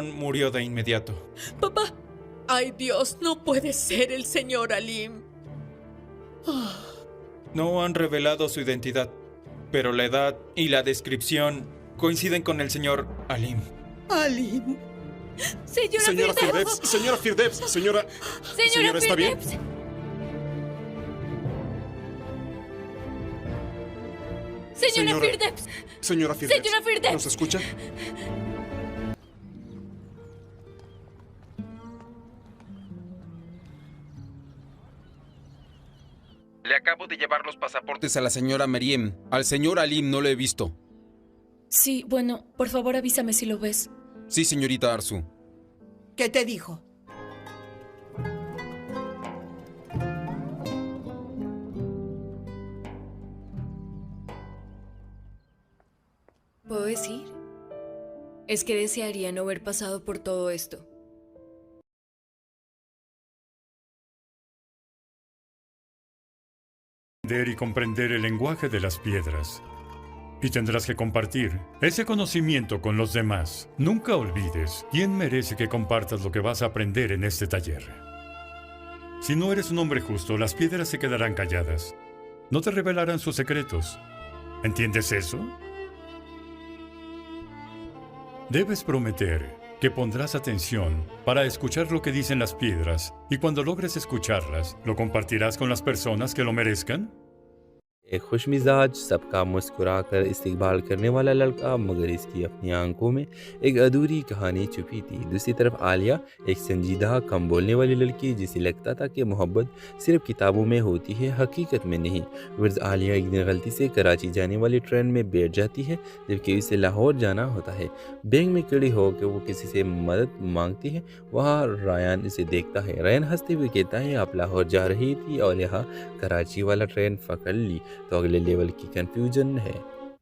Murió de inmediato. Papá. Ay, Dios, no puede ser el señor Alim. No han revelado su identidad, pero la edad y la descripción coinciden con el señor Alim. Alim. Señora Firdevs, señora Firdevs, señora... Señora, ¿está bien? Señora Firdevs. Señora Firdevs. Señora Firdevs. ¿Nos escucha? Le acabo de llevar los pasaportes a la señora Meriem. Al señor Alim no lo he visto. Sí, bueno, por favor avísame si lo ves. Sí, señorita Arzu. ¿Qué te dijo? ¿Puedo decir? Es que desearía no haber pasado por todo esto. Y comprender el lenguaje de las piedras. Y tendrás que compartir ese conocimiento con los demás. Nunca olvides quién merece que compartas lo que vas a aprender en este taller. Si no eres un hombre justo, las piedras se quedarán calladas. No te revelarán sus secretos. ¿Entiendes eso? Debes prometer que pondrás atención para escuchar lo que dicen las piedras y cuando logres escucharlas, ¿lo compartirás con las personas que lo merezcan? ایک خوش مزاج سب کا مسکرا کر استقبال کرنے والا لڑکا مگر اس کی اپنی آنکھوں میں ایک ادھوری کہانی چھپی تھی. دوسری طرف عالیہ ایک سنجیدہ کم بولنے والی لڑکی جسے لگتا تھا کہ محبت صرف کتابوں میں ہوتی ہے حقیقت میں نہیں. ورز عالیہ ایک دن غلطی سے کراچی جانے والی ٹرین میں بیٹھ جاتی ہے جبکہ اسے لاہور جانا ہوتا ہے. بینک میں کھڑی ہو کے وہ کسی سے مدد مانگتی ہے. وہاں ریان اسے دیکھتا ہے. ریان ہنستے ہوئے کہتا ہے آپ لاہور جا رہی تھی اور یہاں کراچی والا ٹرین پکڑ لی تو اگلے لیول کی کنفیوژن ہے.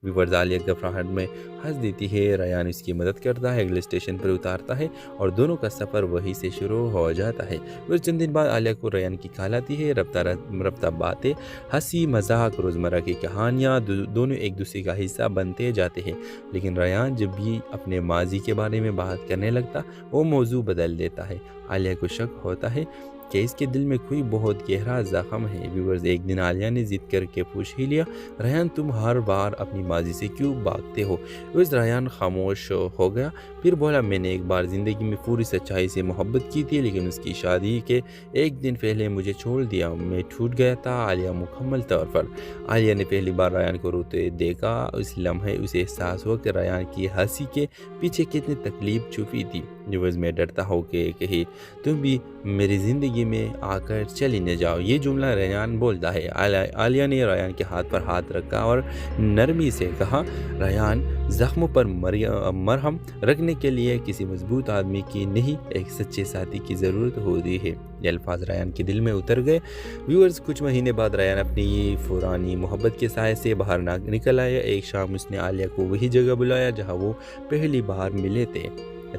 ویورز عالیہ گھبراہٹ میں ہنس دیتی ہے. ریان اس کی مدد کرتا ہے, اگلے اسٹیشن پر اتارتا ہے اور دونوں کا سفر وہیں سے شروع ہو جاتا ہے. پھر چند دن بعد عالیہ کو ریان کی کال آتی ہے. رفتہ باتیں, ہنسی مذاق, روزمرہ کی کہانیاں دونوں ایک دوسرے کا حصہ بنتے جاتے ہیں. لیکن ریان جب بھی اپنے ماضی کے بارے میں بات کرنے لگتا وہ موضوع بدل دیتا ہے. عالیہ کو شک ہوتا ہے کہ اس کے دل میں کوئی بہت گہرا زخم ہے. ویورز ایک دن عالیہ نے ضد کر کے پوچھ ہی لیا ریان تم ہر بار اپنی ماضی سے کیوں بھاگتے ہو؟ ویورز ریان خاموش ہو گیا. پھر بولا میں نے ایک بار زندگی میں پوری سچائی سے محبت کی تھی لیکن اس کی شادی کے ایک دن پہلے مجھے چھوڑ دیا. میں ٹوٹ گیا تھا. عالیہ مکمل طور پر. عالیہ نے پہلی بار ریان کو روتے دیکھا. اس لمحے اسے احساس ہوا کہ ریان کی ہنسی کے پیچھے کتنی تکلیف چھپی تھی. ویورز میں ڈرتا ہو کہ کہیں تم بھی میری زندگی میں آ کر چلی نہ جاؤ. یہ جملہ ریان بولتا ہے. عالیہ نے ریان کے ہاتھ پر ہاتھ رکھا اور نرمی سے کہا ریان زخموں پر مرہم رکھنے کے لیے کسی مضبوط آدمی کی نہیں ایک سچے ساتھی کی ضرورت ہوتی ہے. یہ الفاظ ریان کے دل میں اتر گئے. ویورز کچھ مہینے بعد ریان اپنی پرانی محبت کے سائے سے باہر نکل آیا. ایک شام اس نے عالیہ کو وہی جگہ بلایا جہاں وہ پہلی بار ملے تھے,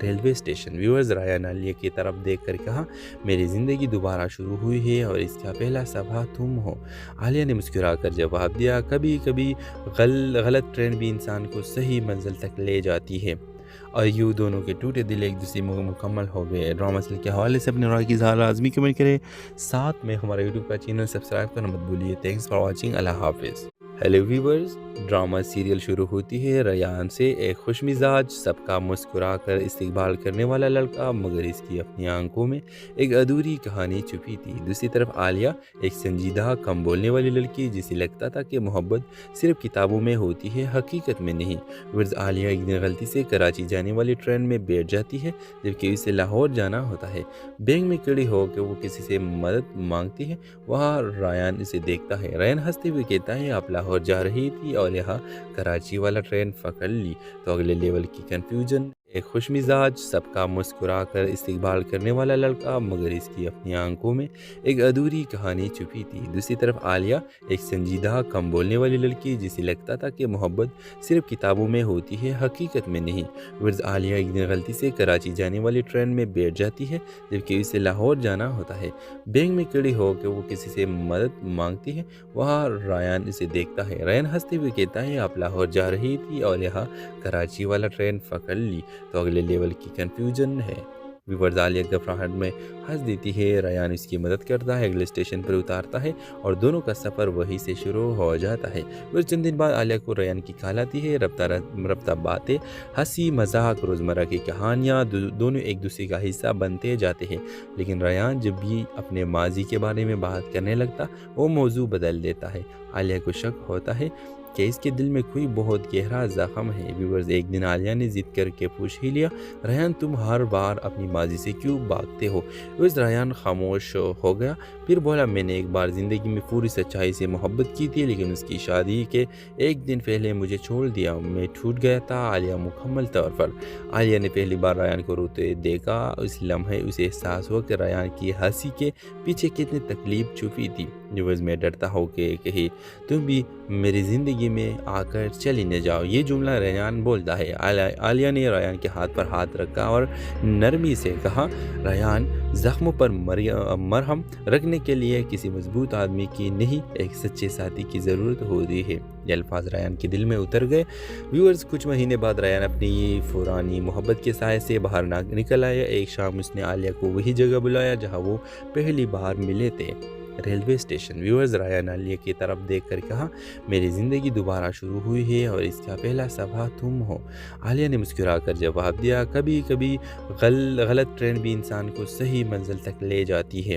ریلوے اسٹیشن. ویورز ریان عالیہ کی طرف دیکھ کر کہا میری زندگی دوبارہ شروع ہوئی ہے اور اس کا پہلا صفحہ تم ہو. عالیہ نے مسکرا کر جواب دیا کبھی کبھی غلط ٹرین بھی انسان کو صحیح منزل تک لے جاتی ہے. اور یوں دونوں کے ٹوٹے دل ایک دوسرے میں مکمل ہو گئے. ڈرامہ سیریل کے حوالے سے اپنے رائے کی اظہار لازمی کمنٹ کریں. ساتھ میں ہمارا یوٹیوب کا چینل سبسکرائب کرنا مت بھولیے. Thanks for watching. اللہ حافظ. ہیلو ویورز, ڈرامہ سیریل شروع ہوتی ہے ریان سے. ایک خوش مزاج سب کا مسکرا کر استقبال کرنے والا لڑکا مگر اس کی اپنی آنکھوں میں ایک ادھوری کہانی چھپی تھی. دوسری طرف عالیہ ایک سنجیدہ کم بولنے والی لڑکی جسے لگتا تھا کہ محبت صرف کتابوں میں ہوتی ہے حقیقت میں نہیں. ورز عالیہ ایک دن غلطی سے کراچی جانے والی ٹرین میں بیٹھ جاتی ہے جبکہ اسے لاہور جانا ہوتا ہے. بینک میں کھڑی ہو کے وہ کسی سے مدد مانگتی ہے. وہاں ریان اسے دیکھتا ہے. ریان ہنستے ہوئے کہتا ہے آپ لاہور جا رہی تھی اور یہاں کراچی والا ٹرین پکڑ لی تو اگلے لیول کی کنفیوژن. ایک خوش مزاج سب کا مسکرا کر استقبال کرنے والا لڑکا مگر اس کی اپنی آنکھوں میں ایک ادھوری کہانی چھپی تھی. دوسری طرف عالیہ ایک سنجیدہ کم بولنے والی لڑکی جسے لگتا تھا کہ محبت صرف کتابوں میں ہوتی ہے حقیقت میں نہیں. ورز عالیہ ایک دن غلطی سے کراچی جانے والی ٹرین میں بیٹھ جاتی ہے جبکہ اسے لاہور جانا ہوتا ہے. بینک میں کھڑی ہو کے وہ کسی سے مدد مانگتی ہے. وہاں ریان اسے دیکھتا ہے. ریان ہنستے ہوئے کہتا ہے آپ لاہور جا رہی تھی اور یہاں کراچی والا ٹرین پکڑ لی تو اگلے لیول کی کنفیوژن ہے۔ ویورز عالیہ گھبراہٹ میں ہنس دیتی ہے، ریان اس کی مدد کرتا ہے، اگلے اسٹیشن پر اتارتا ہے اور دونوں کا سفر وہیں سے شروع ہو جاتا ہے۔ پھر چند دن بعد عالیہ کو ریان کی کال آتی ہے، رفتہ باتیں، ہنسی مذاق، روزمرہ کی کہانیاں دونوں ایک دوسرے کا حصہ بنتے جاتے ہیں، لیکن ریان جب بھی اپنے ماضی کے بارے میں بات کرنے لگتا وہ موضوع بدل دیتا ہے۔ عالیہ کو شک ہوتا ہے کہ اس کے دل میں کوئی بہت گہرا زخم ہے۔ ویورز ایک دن عالیہ نے ضد کر کے پوچھ ہی لیا، ریان تم ہر بار اپنی ماضی سے کیوں بھاگتے ہو؟ ویورز ریان خاموش ہو گیا، پھر بولا میں نے ایک بار زندگی میں پوری سچائی سے محبت کی تھی، لیکن اس کی شادی کے ایک دن پہلے مجھے چھوڑ دیا، میں ٹوٹ گیا تھا۔ عالیہ مکمل طور پر عالیہ نے پہلی بار ریان کو روتے دیکھا، اس لمحے اسے احساس ہوا کہ ریان کی ہنسی کے پیچھے کتنی تکلیف چھپی تھی۔ ویورز میں ڈرتا ہو کہ کہیں تم بھی میری زندگی میں آ کر چلی نہ جاؤ، یہ جملہ ریان بولتا ہے۔ عالیہ نے ریان کے ہاتھ پر ہاتھ رکھا اور نرمی سے کہا، ریان زخموں پر مرہم رکھنے کے لیے کسی مضبوط آدمی کی نہیں، ایک سچے ساتھی کی ضرورت ہوتی ہے۔ یہ الفاظ ریان کے دل میں اتر گئے۔ ویورز کچھ مہینے بعد ریان اپنی پرانی محبت کے سائے سے باہر نکل آیا۔ ایک شام اس نے عالیہ کو وہی جگہ بلایا جہاں وہ پہلی بار ملے تھے، ریلوے اسٹیشن۔ ویورز ریان عالیہ کی طرف دیکھ کر کہا، میری زندگی دوبارہ شروع ہوئی ہے اور اس کا پہلا صفحہ تم ہو۔ عالیہ نے مسکرا کر جواب دیا، کبھی کبھی غلط ٹرین بھی انسان کو صحیح منزل تک لے جاتی ہے۔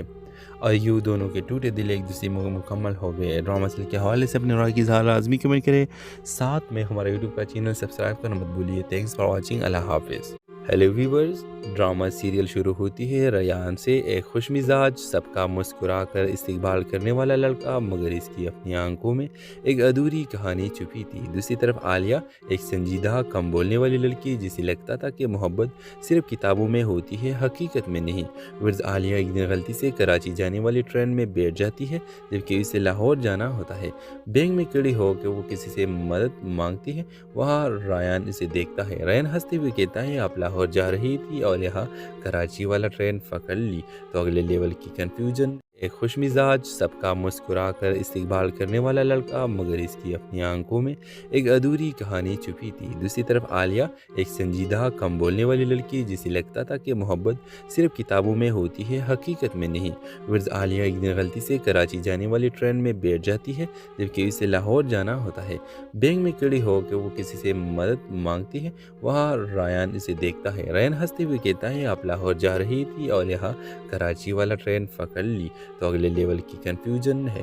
اور یوں دونوں کے ٹوٹے دل ایک دوسرے میں مکمل ہو گئے۔ ڈرامہ سیریل کے حوالے سے اپنے رائے کی اظہار لازمی کمنٹ کریں، ساتھ میں ہمارے یوٹیوب کا چینل سبسکرائب کرنا مت بھولیے۔ تھینکس فار واچنگ، اللہ حافظ۔ ہیلو ویورز، ڈرامہ سیریل شروع ہوتی ہے ریان سے، ایک خوش مزاج، سب کا مسکرا کر استقبال کرنے والا لڑکا، مگر اس کی اپنی آنکھوں میں ایک ادھوری کہانی چھپی تھی۔ دوسری طرف عالیہ، ایک سنجیدہ کم بولنے والی لڑکی جسے لگتا تھا کہ محبت صرف کتابوں میں ہوتی ہے، حقیقت میں نہیں۔ ورز عالیہ ایک دن غلطی سے کراچی جانے والی ٹرین میں بیٹھ جاتی ہے جبکہ اسے لاہور جانا ہوتا ہے۔ بینک میں کھڑی ہو کے وہ کسی سے مدد مانگتی ہے، وہاں ریان اسے دیکھتا ہے۔ ریان ہنستے ہوئے کہتا ہے، آپ لاہور جا رہی تھی اور یہاں کراچی والا ٹرین پکڑ لی، تو اگلے لیول کی کنفیوژن۔ ایک خوش مزاج، سب کا مسکرا کر استقبال کرنے والا لڑکا، مگر اس کی اپنی آنکھوں میں ایک ادھوری کہانی چھپی تھی۔ دوسری طرف عالیہ، ایک سنجیدہ کم بولنے والی لڑکی جسے لگتا تھا کہ محبت صرف کتابوں میں ہوتی ہے، حقیقت میں نہیں۔ ورز عالیہ ایک دن غلطی سے کراچی جانے والی ٹرین میں بیٹھ جاتی ہے جبکہ اسے لاہور جانا ہوتا ہے۔ بینک میں کھڑی ہو کے وہ کسی سے مدد مانگتی ہے، وہاں ریان اسے دیکھتا ہے۔ ریان ہنستے ہوئے کہتا ہے، آپ لاہور جا رہی تھی اور یہاں کراچی والا ٹرین پکڑ لی، تو اگلے لیول کی کنفیوژن ہے۔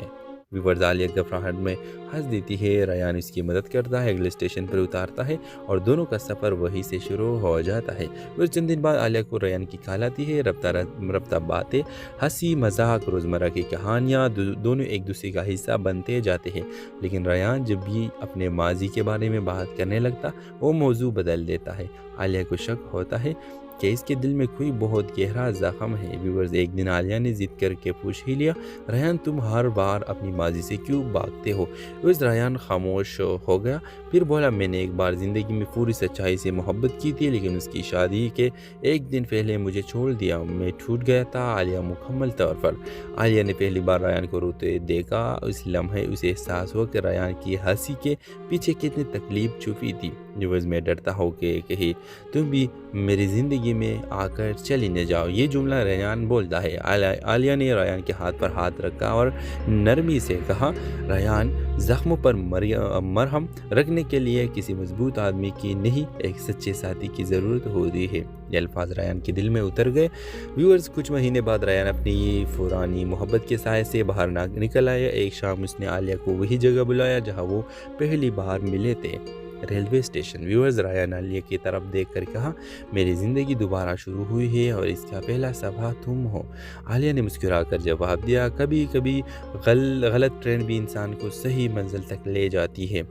ویورز عالیہ گھبراہٹ میں ہنس دیتی ہے، ریان اس کی مدد کرتا ہے، اگلے اسٹیشن پر اتارتا ہے اور دونوں کا سفر وہیں سے شروع ہو جاتا ہے۔ پھر چند دن بعد عالیہ کو ریان کی کال آتی ہے، رفتہ باتیں، ہنسی مذاق، روزمرہ کی کہانیاں دونوں ایک دوسرے کا حصہ بنتے جاتے ہیں، لیکن ریان جب بھی اپنے ماضی کے بارے میں بات کرنے لگتا وہ موضوع بدل دیتا ہے۔ عالیہ کو شک ہوتا ہے کہ اس کے دل میں کوئی بہت گہرا زخم ہے۔ ویورز ایک دن عالیہ نے ضد کر کے پوچھ ہی لیا، ریان تم ہر بار اپنی ماضی سے کیوں بھاگتے ہو؟ ویورز ریان خاموش ہو گیا، پھر بولا میں نے ایک بار زندگی میں پوری سچائی سے محبت کی تھی، لیکن اس کی شادی کے ایک دن پہلے مجھے چھوڑ دیا، میں ٹوٹ گیا تھا۔ عالیہ مکمل طور پر عالیہ نے پہلی بار ریان کو روتے دیکھا، اس لمحے اسے احساس ہوا کہ ریان کی ہنسی کے پیچھے کتنی تکلیف چھپی تھی۔ ویورز میں ڈرتا ہو کہ کہیں تم بھی میری زندگی میں آ کر چلی نہ جاؤ، یہ جملہ ریان بولتا ہے۔ عالیہ نے ریان کے ہاتھ پر ہاتھ رکھا اور نرمی سے کہا، ریان زخموں پر مرہم رکھنے کے لیے کسی مضبوط آدمی کی نہیں، ایک سچے ساتھی کی ضرورت ہوتی ہے۔ یہ الفاظ ریان کے دل میں اتر گئے۔ ویورز کچھ مہینے بعد ریان اپنی پرانی محبت کے سائے سے باہر نکل آیا۔ ایک شام اس نے عالیہ کو وہی جگہ بلایا جہاں وہ پہلی بار ملے تھے، ریلوے اسٹیشن۔ ویورز ریان عالیہ کی طرف دیکھ کر کہا، میری زندگی دوبارہ شروع ہوئی ہے اور اس کا پہلا صفحہ تم ہو۔ عالیہ نے مسکرا کر جواب دیا، کبھی کبھی غلط ٹرین بھی انسان کو صحیح منزل تک لے جاتی ہے۔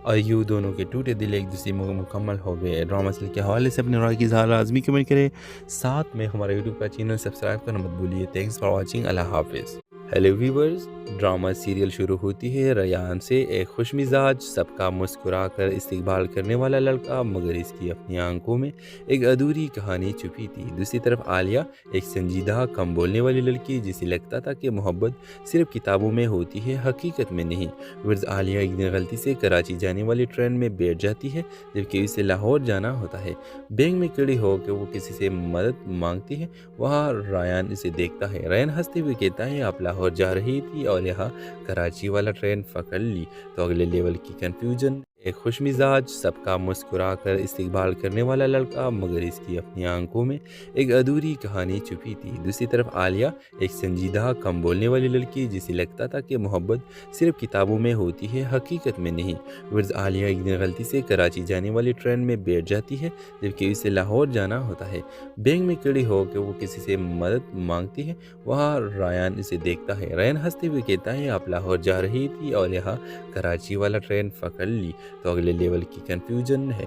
اور یوں دونوں کے ٹوٹے دل ایک دوسرے میں مکمل ہو گئے۔ ڈرامہ سیریل کے حوالے سے اپنے رائے کی اظہار لازمی کمنٹ کریں، ساتھ میں ہمارے یوٹیوب کا چینل سبسکرائب کرنا مت بھولیے۔ تھینکس فار واچنگ، اللہ حافظ۔ हेलो व्यूवर्स, ड्रामा सीरियल शुरू होती है रेयान से। एक खुश मिजाज, सबका मुस्कुरा कर इस्तकबाल करने वाला लड़का, मगर इसकी अपनी आंखों में एक अधूरी कहानी छुपी थी। दूसरी तरफ आलिया, एक संजीदा कम बोलने वाली लड़की, जिसे लगता था कि मोहब्बत सिर्फ किताबों में होती है, हकीकत में नहीं। वर्ज आलिया एक दिन गलती से कराची जाने वाली ट्रेन में बैठ जाती है, जबकि उसे लाहौर जाना होता है। बैंक में खड़ी होकर वो किसी से मदद मांगती है। वहाँ रायन इसे देखता है। रायन हंसते हुए कहता है, आप लाहौर जा रही थी और यहाँ कराची वाला ट्रेन पकड़ ली तो अगले लेवल की कंफ्यूजन। एक खुश मिजाज, सबका मुस्कुरा कर इस्तकबाल करने वाला लड़का, मगर इसकी अपनी आंखों में एक अधूरी कहानी छुपी थी। दूसरी तरफ आलिया, एक संजीदा कम बोलने वाली लड़की, जिसे लगता था कि मोहब्बत सिर्फ किताबों में होती है, हकीकत में नहीं। वर्ज आलिया एक दिन गलती से कराची जाने वाली ट्रेन में बैठ जाती है, जबकि उसे लाहौर जाना होता है। बैंक में खड़ी होकर वो किसी से मदद मांगती है। वहाँ रायन इसे देखता है। रायन हंसते हुए कहता है, आप लाहौर जा रही थी और यहाँ कराची वाला ट्रेन पकड़ ली तो अगले लेवल की कंफ्यूजन है।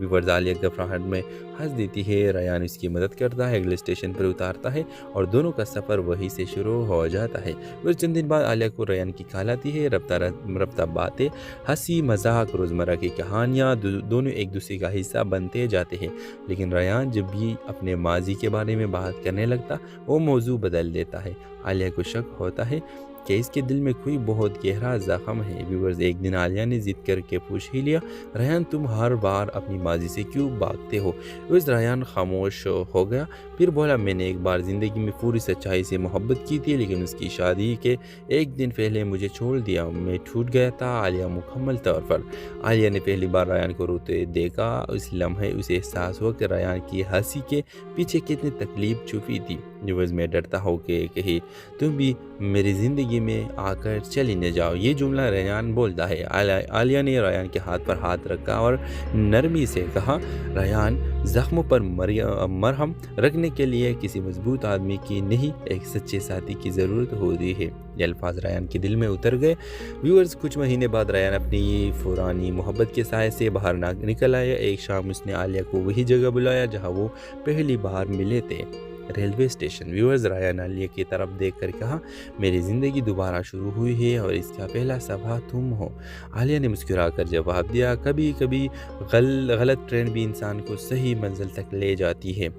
व्यूअर्स, आलिया घबराहट में हंस देती है। रायन इसकी मदद करता है, अगले स्टेशन पर उतारता है और दोनों का सफ़र वहीं से शुरू हो जाता है। फिर चंद दिन बाद आलिया को रायन की कॉल आती है। रफ्ता बातें, हंसी मजाक, रोज़मर्रा की कहानियाँ, दोनों एक दूसरे का हिस्सा बनते जाते हैं। लेकिन रायन जब भी अपने माजी के बारे में बात करने लगता, वो मौजू बदल देता है। आलिया को शक होता है कि इसके दिल में कोई बहुत गहरा ज़ख्म है। व्यूअर्स, एक दिन आलिया ने जिद करके पूछ ही लिया, रायन तुम हर बार अपनी माजी से क्यों भागते हो? उस रायन खामोश हो गया, फिर बोला, मैंने एक बार ज़िंदगी में पूरी सच्चाई से मोहब्बत की थी, लेकिन उसकी शादी के एक दिन पहले मुझे छोड़ दिया, मैं टूट गया था। आलिया मुकम्मल तौर पर। आलिया ने पहली बार रायन को रोते देखा। उस लम्हे उसे एहसास हुआ कि रायन की हंसी के पीछे कितनी तकलीफ छुपी थी। व्यूअर्स, मैं डरता हूँ कि कहीं तुम भी मेरी ज़िंदगी में आकर चली न जाओ। ये जुमला रायन बोलता है। आलिया ने रायन के हाथ पर हाथ रखा और नरमी से कहा, रायन ज़ख्मों पर मरहम रखने के लिए किसी मजबूत आदमी की नहीं, एक सच्चे साथी की ज़रूरत होती है। ये अल्फाज रायन के दिल में उतर गए। व्यूअर्स, कुछ महीने बाद रायन अपनी पुरानी मोहब्बत के साए से बाहर निकल आया। एक शाम उसने आलिया को वही जगह बुलाया जहाँ वो पहली बार मिले थे, railway station. Viewers, Ryan Alia की तरफ देखकर कहा, मेरी ज़िंदगी दोबारा शुरू हुई है और इसका पहला सफ़ा तुम हो। आलिया ने मुस्कुराकर जवाब दिया, कभी कभी गलत ट्रेन भी इंसान को सही मंजिल तक ले जाती है।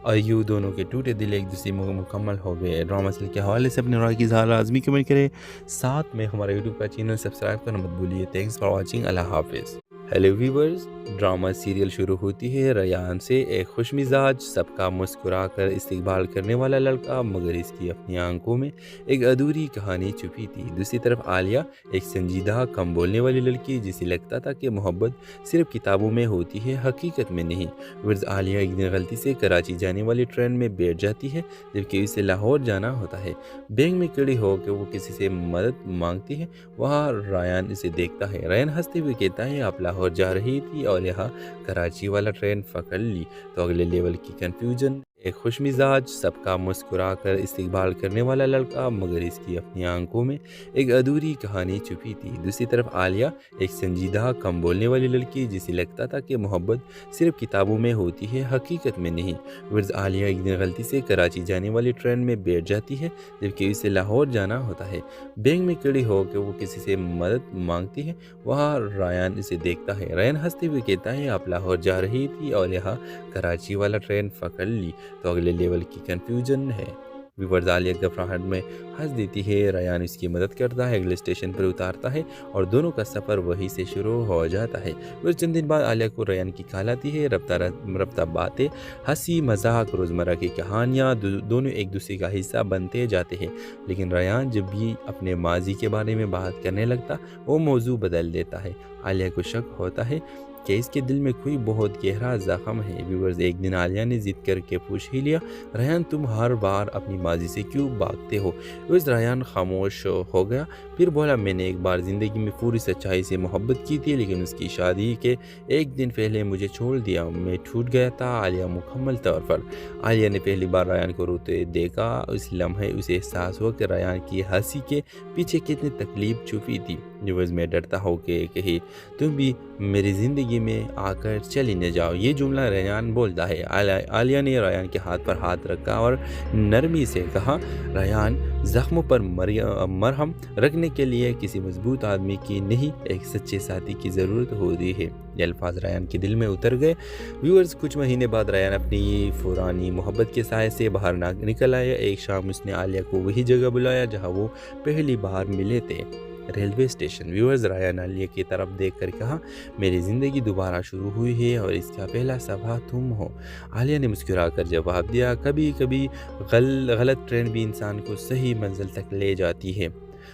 और यूँ दोनों के टूटे दिल एक दूसरे में मुकम्मल हो गए। ड्रामा सीरियल के हवाले से अपने राय की इज़हार लाजमी कमेंट करें। साथ में हमारे यूट्यूब का चैनल सब्सक्राइब करना मत भूलिए। Thanks for watching. अल्लाह हाफिज़। हेलो व्यूवर्स, ड्रामा सीरियल शुरू होती है रेयान से। एक खुश मिजाज, सबका मुस्कुरा कर इस्तकबाल करने वाला लड़का, मगर इसकी अपनी आंखों में एक अधूरी कहानी छुपी थी। दूसरी तरफ आलिया, एक संजीदा कम बोलने वाली लड़की, जिसे लगता था कि मोहब्बत सिर्फ किताबों में होती है, हकीकत में नहीं। वर्ज आलिया एक दिन गलती से कराची जाने वाली ट्रेन में बैठ जाती है, जबकि उसे लाहौर जाना होता है। बैंक में खड़ी होकर वो किसी से मदद मांगती है। वहाँ रायन इसे देखता है। रायन हंसते हुए कहता है, आप लाहौर जा रही थी और यहाँ कराची वाला ट्रेन पकड़ ली तो अगले लेवल की कंफ्यूजन। एक खुश मिजाज, सबका मुस्कुरा कर इस्तकबाल करने वाला लड़का, मगर इसकी अपनी आंखों में एक अधूरी कहानी छुपी थी। दूसरी तरफ आलिया, एक संजीदा कम बोलने वाली लड़की, जिसे लगता था कि मोहब्बत सिर्फ किताबों में होती है, हकीकत में नहीं। वर्ज आलिया एक दिन गलती से कराची जाने वाली ट्रेन में बैठ जाती है, जबकि उसे लाहौर जाना होता है। बैंक में खड़ी होकर वो किसी से मदद मांगती है। वहाँ रायन इसे देखता है। रायन हंसते हुए कहता है, आप लाहौर जा रही थी और यहाँ कराची वाला ट्रेन पकड़ ली तो अगले लेवल की कंफ्यूजन है। व्यूअर्स, आलिया घबराहट में हंस देती है। रायन इसकी मदद करता है, अगले स्टेशन पर उतारता है और दोनों का सफ़र वहीं से शुरू हो जाता है। फिर चंद दिन बाद आलिया को रायन की कॉल आती है। रफ्ता बातें, हंसी मजाक, रोज़मर्रा की कहानियाँ, दोनों एक दूसरे का हिस्सा बनते जाते हैं। लेकिन रायन जब भी अपने माजी के बारे में बात करने लगता, वो मौजू बदल देता है। आलिया को शक होता है कि इसके दिल में कोई बहुत गहरा ज़ख्म है। व्यूअर्स, एक दिन आलिया ने जिद करके पूछ ही लिया, रायन तुम हर बार अपनी माजी से क्यों भागते हो? उस रायन खामोश हो गया, फिर बोला, मैंने एक बार ज़िंदगी में पूरी सच्चाई से मोहब्बत की थी, लेकिन उसकी शादी के एक दिन पहले मुझे छोड़ दिया, मैं टूट गया था। आलिया मुकम्मल तौर पर। आलिया ने पहली बार रायन को रोते देखा। उस लम्हे उसे एहसास हुआ कि रायन की हंसी के पीछे कितनी तकलीफ छुपी थी। व्यूअर्स में डरता हो के कही तुम भी मेरी ज़िंदगी में आकर चली न जाओ। ये जुमला रेयान बोलता है। आलिया ने रेयान के हाथ पर हाथ रखा और नरमी से कहा, रेयान ज़ख्मों पर मरहम रखने के लिए किसी मजबूत आदमी की नहीं, एक सच्चे साथी की ज़रूरत होती है। ये अल्फाज रेयान के दिल में उतर गए। व्यूअर्स कुछ महीने बाद रेयान अपनी पुरानी मोहब्बत के साए से बाहर निकल आया। एक शाम उसने आलिया को वही जगह बुलाया जहाँ वो पहली बार मिले थे, railway station. Viewers Rayan Aliya की तरफ देखकर कहा, मेरी ज़िंदगी दोबारा शुरू हुई है और इसका पहला सबा तुम हो। आलिया ने मुस्कुराकर जवाब दिया, कभी कभी गलत ट्रेन भी इंसान को सही मंजिल तक ले जाती है।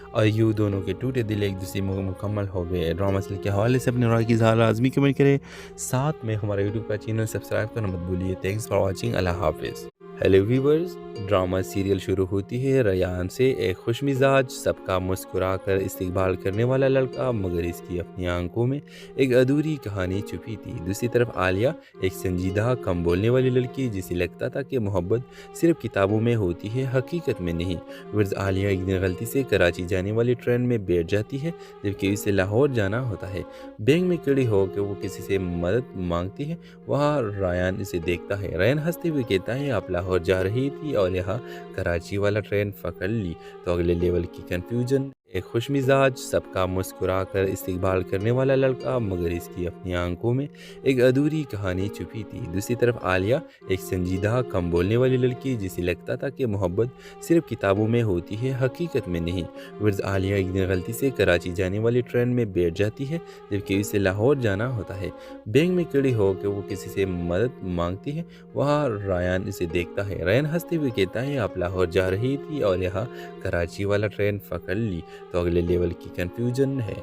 और यूँ दोनों के टूटे दिल एक दूसरे में मुकम्मल हो गए। ड्रामा सीरियल के हवाले से अपने राय की इज़हार लाज़मी कमेंट करें। साथ में हमारे यूट्यूब का चैनल सब्सक्राइब करना मत भूलिए। Thanks for watching. अल्लाह हाफिज़। हेलो व्यूवर्स, ड्रामा सीरियल शुरू होती है रेयान से। एक खुशमिजाज, सबका मुस्कुरा कर इस्तकबाल करने वाला लड़का, मगर इसकी अपनी आंखों में एक अधूरी कहानी छुपी थी। दूसरी तरफ आलिया, एक संजीदा कम बोलने वाली लड़की जिसे लगता था कि मोहब्बत सिर्फ किताबों में होती है, हकीकत में नहीं। वर्ज आलिया एक दिन गलती से कराची जाने वाली ट्रेन में बैठ जाती है जबकि उसे लाहौर जाना होता है। बैंक में खड़ी होकर वो किसी से मदद मांगती है। वहाँ रेयान इसे देखता है। रेयान हंसते हुए कहता है, आप लाहौर जा रही थी और यहाँ कराची वाला ट्रेन पकड़ ली तो अगले लेवल की कंफ्यूजन। एक खुशमिजाज, सबका मुस्कुरा कर इस्तकबाल करने वाला लड़का, मगर इसकी अपनी आंखों में एक अधूरी कहानी छुपी थी। दूसरी तरफ आलिया, एक संजीदा कम बोलने वाली लड़की जिसे लगता था कि मोहब्बत सिर्फ किताबों में होती है, हकीकत में नहीं। वर्ज आलिया एक दिन गलती से कराची जाने वाली ट्रेन में बैठ जाती है जबकि उसे लाहौर जाना होता है। बैंक में खड़ी होकर वो किसी से मदद मांगती है। वहाँ रेयान इसे देखता है। रेयान हंसते हुए कहता है, आप लाहौर जा रही थी और यहाँ कराची वाला ट्रेन पकड़ ली तो अगले लेवल की कंफ्यूजन है।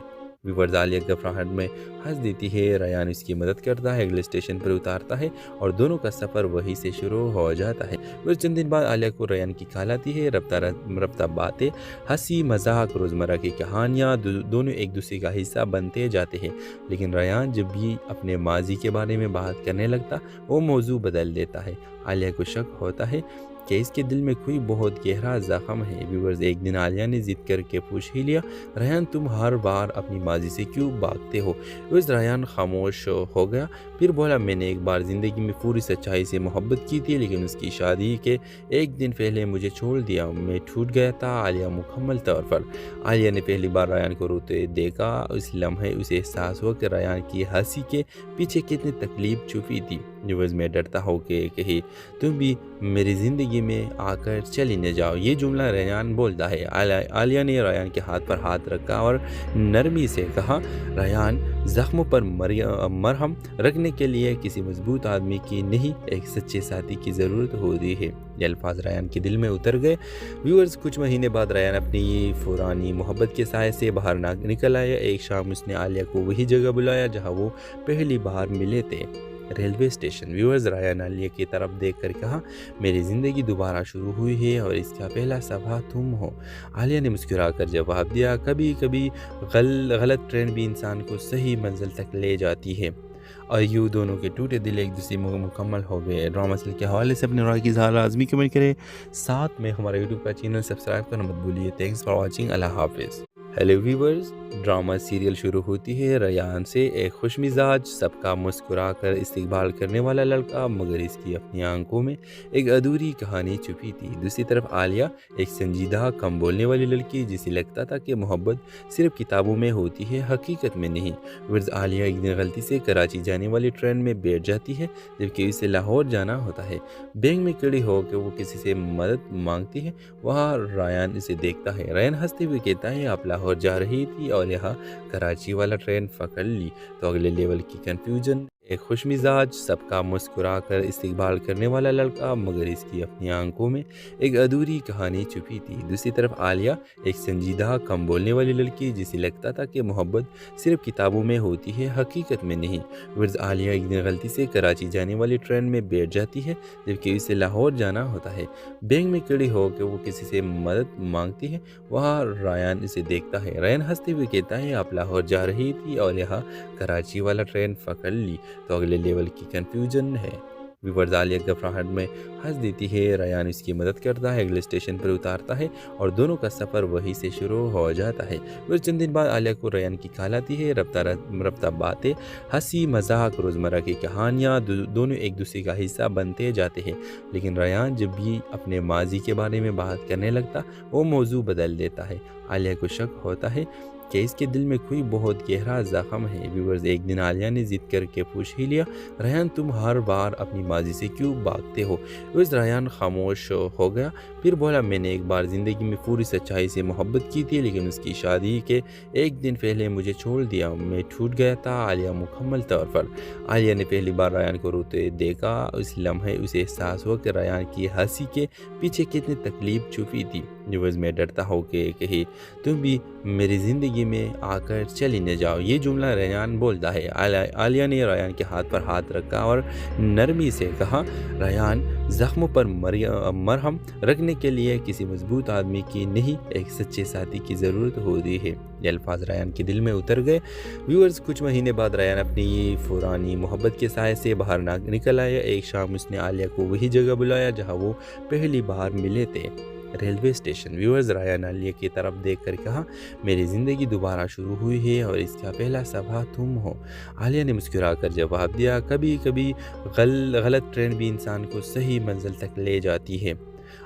व्यूअर्स आलिया घबराहट में हंस देती है। रेयान इसकी मदद करता है, अगले स्टेशन पर उतारता है और दोनों का सफ़र वहीं से शुरू हो जाता है। फिर चंद दिन बाद आलिया को रेयान की कॉल आती है। रफ्ता बातें, हंसी मजाक, रोज़मर्रा की कहानियाँ दोनों एक दूसरे का हिस्सा बनते जाते हैं। लेकिन रेयान जब भी अपने माजी के बारे में बात करने लगता वो मौजू बदल देता है। आलिया को शक होता है कि इसके दिल में कोई बहुत गहरा ज़ख्म है। व्यूअर्स एक दिन आलिया ने जिद करके पूछ ही लिया, रेयान तुम हर बार अपनी माजी से क्यों भागते हो? व्यूअर्स रेयान खामोश हो गया। फिर बोला, मैंने एक बार ज़िंदगी में पूरी सच्चाई से मोहब्बत की थी लेकिन उसकी शादी के एक दिन पहले मुझे छोड़ दिया, मैं टूट गया था। आलिया मुकम्मल तौर पर। आलिया ने पहली बार रेयान को रोते देखा। उस लम्हे उसे एहसास हुआ कि रेयान की हंसी के पीछे कितनी तकलीफ छुपी थी। व्यूअर्स में डरता हो के कही, तुम भी मेरी ज़िंदगी में आकर चली न जाओ। ये जुमला रेयान बोलता है। आलिया ने रेयान के हाथ पर हाथ रखा और नरमी से कहा, रेयान ज़ख्मों पर मरहम रखने के लिए किसी मजबूत आदमी की नहीं, एक सच्चे साथी की ज़रूरत होती है। ये अल्फाज रेयान के दिल में उतर गए। व्यूअर्स कुछ महीने बाद रेयान अपनी पुरानी मोहब्बत के साए से बाहर निकल आया। एक शाम उसने आलिया को वही जगह बुलाया जहाँ वो पहली बार मिले थे, railway station. Viewers Rayan Aliya की तरफ देखकर कहा, मेरी ज़िंदगी दोबारा शुरू हुई है और इसका पहला सबा तुम हो। आलिया ने मुस्कुराकर जवाब दिया, कभी कभी गलत ट्रेन भी इंसान को सही मंजिल तक ले जाती है। और यूँ दोनों के टूटे दिल एक दूसरे में मुकम्मल हो गए। ड्रामा सीरियल के हवाले से अपने राय की इज़हार लाज़मी कमेंट करें। साथ में हमारे यूट्यूब का चैनल सब्सक्राइब करना मत भूलिए। Thanks for watching. अल्लाह हाफिज़। हेलो व्यूवर्स, ड्रामा सीरियल शुरू होती है रेयान से। एक खुशमिजाज, सबका मुस्कुरा कर इस्तकबाल करने वाला लड़का, मगर इसकी अपनी आंखों में एक अधूरी कहानी छुपी थी। दूसरी तरफ आलिया, एक संजीदा कम बोलने वाली लड़की जिसे लगता था कि मोहब्बत सिर्फ किताबों में होती है, हकीकत में नहीं। वर्ज आलिया एक दिन गलती से कराची जाने वाली ट्रेन में बैठ जाती है जबकि उसे लाहौर जाना होता है। बैंक में खड़ी होकर वो किसी से मदद मांगती है। वहाँ रेयान इसे देखता है। रेयान हंसते हुए कहता है, आप लाहौर जा रही थी और यहाँ कराची वाला ट्रेन पकड़ ली तो अगले लेवल की कंफ्यूजन। एक खुशमिजाज, सबका मुस्कुरा कर इस्तकबाल करने वाला लड़का, मगर इसकी अपनी आंखों में एक अधूरी कहानी छुपी थी। दूसरी तरफ आलिया, एक संजीदा कम बोलने वाली लड़की जिसे लगता था कि मोहब्बत सिर्फ किताबों में होती है, हकीकत में नहीं। वर्ज आलिया एक दिन गलती से कराची जाने वाली ट्रेन में बैठ जाती है जबकि उसे लाहौर जाना होता है। बैंक में खड़ी होकर वो किसी से मदद मांगती है। वहाँ रेयान इसे देखता है। रेयान हंसते हुए कहता है, आप लाहौर जा रही थी और यहाँ कराची वाला ट्रेन पकड़ ली तो अगले लेवल की कंफ्यूजन है। व्यूवर्स आलिया घबराहट में हंस देती है। रेयान इसकी मदद करता है, अगले स्टेशन पर उतारता है और दोनों का सफ़र वहीं से शुरू हो जाता है। फिर चंद दिन बाद आलिया को रेयान की कॉल आती है। रफ्ता बातें, हंसी मजाक, रोज़मर्रा की कहानियाँ दोनों एक दूसरे का हिस्सा बनते जाते हैं। लेकिन रेयान जब भी अपने माजी के बारे में बात करने लगता वो मौजू बदल देता है। आलिया को शक होता है कि इसके दिल में कोई बहुत गहरा ज़ख्म है। व्यूवर्स एक दिन आलिया ने ज़िद करके पूछ ही लिया, रेयान तुम हर बार अपनी माजी से क्यों भागते हो? उस रेयान खामोश हो गया, फिर बोला मैंने एक बार ज़िंदगी में पूरी सच्चाई से मोहब्बत की थी, लेकिन उसकी शादी के एक दिन पहले मुझे छोड़ दिया, मैं टूट गया था। आलिया मुकम्मल तौर पर आलिया ने पहली बार रेयान को रोते देखा। उस लम्हे उसे एहसास हुआ कि रेयान की हंसी के पीछे कितनी तकलीफ छुपी थी। व्यूवर्स मैं डरता हूँ कि कहीं तुम भी मेरी ज़िंदगी में आकर चली न जाओ, ये जुमला रेयान बोलता है। आलिया ने रेयान के हाथ पर हाथ रखा और नरमी से कहा, रेयान ज़ख्मों पर मरहम रखने के लिए किसी मजबूत आदमी की नहीं, एक सच्चे साथी की ज़रूरत होती है। ये अल्फाज रेयान के दिल में उतर गए। व्यूअर्स कुछ महीने बाद रेयान अपनी पुरानी मोहब्बत के साए से बाहर निकल आया। एक शाम उसने आलिया को वही जगह बुलाया जहाँ वो पहली बार मिले थे, railway station. Viewers Rayan Aliya की तरफ देखकर कहा, मेरी ज़िंदगी दोबारा शुरू हुई है और इसका पहला सबा तुम हो। आलिया ने मुस्कुराकर जवाब दिया, कभी कभी गलत ट्रेन भी इंसान को सही मंजिल तक ले जाती है।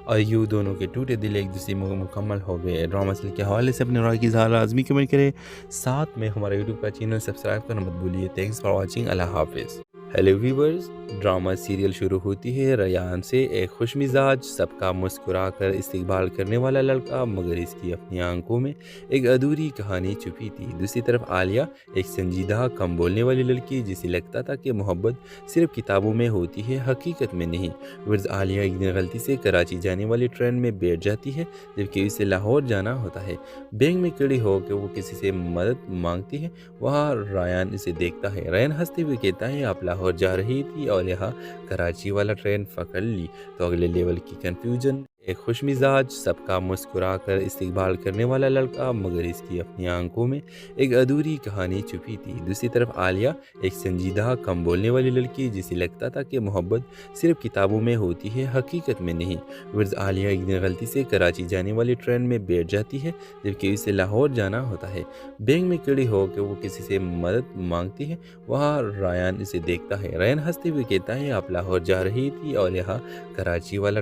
और यूँ दोनों के टूटे दिल एक दूसरे में मुकम्मल हो गए। ड्रामा सीरियल के हवाले से अपने राय की इज़हार लाजमी कमेंट करें, साथ में हमारा यूट्यूब का चैनल सब्सक्राइब करना मत भूलिए। Thanks for watching. अल्लाह हाफिज़। हेलो व्यूवर्स, ड्रामा सीरियल शुरू होती है रेयान से। एक खुशमिजाज, सबका मुस्कुरा कर इस्तकबाल करने वाला लड़का, मगर इसकी अपनी आंखों में एक अधूरी कहानी छुपी थी। दूसरी तरफ आलिया, एक संजीदा कम बोलने वाली लड़की, जिसे लगता था कि मोहब्बत सिर्फ किताबों में होती है, हकीकत में नहीं। वर्ज आलिया एक दिन गलती से कराची जाने वाली ट्रेन में बैठ जाती है, जबकि उसे लाहौर जाना होता है। बैंक में खड़ी होकर वो किसी से मदद मांगती है। वहाँ रेयान इसे देखता है। रेयान हंसते हुए कहता है, आप लाहौर जा रही थी और यहाँ कराची वाला ट्रेन पकड़ ली तो अगले लेवल की कंफ्यूजन। एक खुशमिजाज, सबका मुस्कुरा कर इस्तकबाल करने वाला लड़का, मगर इसकी अपनी आंखों में एक अधूरी कहानी छुपी थी। दूसरी तरफ आलिया, एक संजीदा कम बोलने वाली लड़की, जिसे लगता था कि मोहब्बत सिर्फ किताबों में होती है, हकीकत में नहीं। वर्ज आलिया एक दिन गलती से कराची जाने वाली ट्रेन में बैठ जाती है, जबकि उसे लाहौर जाना होता है। बैंक में खड़ी होकर वो किसी से मदद मांगती है। वहाँ रेयान इसे देखता है। रेयान हंसते हुए कहता है, आप लाहौर जा रही थी और यहाँ कराची वाला